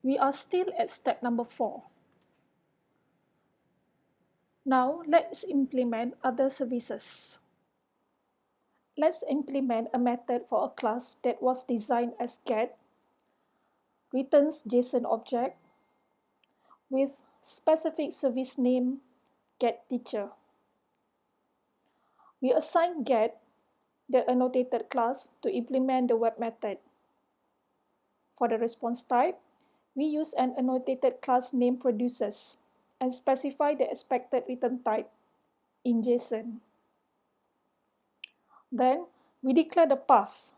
We are still at step number 4. Now let's implement other services. Let's implement a method for a class that was designed as get, returns JSON object with specific service name getTeacher. We assign get, the annotated class, to implement the web method. For the response type, we use an annotated class named producers and specify the expected return type in JSON. Then we declare the path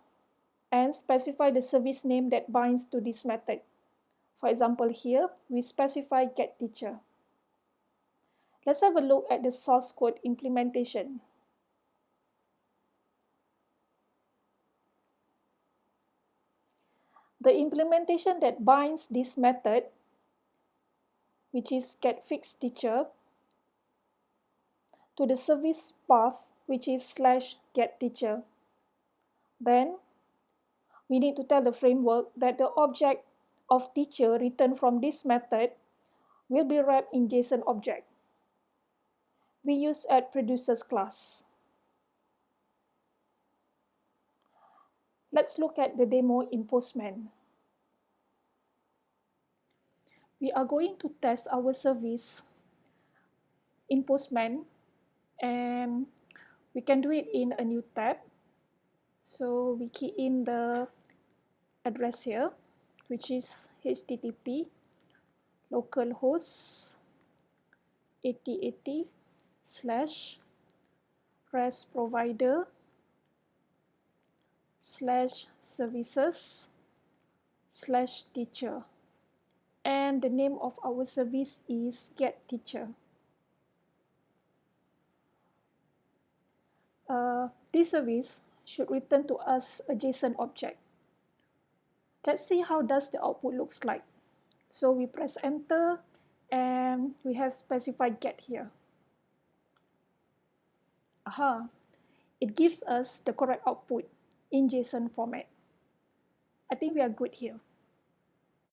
and specify the service name that binds to this method. For example, here we specify getTeacher. Let's have a look at the source code implementation. The implementation that binds this method, which is getFixTeacher, to the service path, which is /getTeacher. Then we need to tell the framework that the object of teacher returned from this method will be wrapped in JSON object. We use @producers class. Let's look at the demo in Postman. We are going to test our service in Postman, and we can do it in a new tab. So we key in the address here, which is http localhost 8080 / REST provider /services /teacher, and the name of our service is getTeacher. This service should return to us a JSON object. Let's see how does the output looks like. So we press enter and we have specified get here. Aha, it gives us the correct output in JSON format. I think we are good here.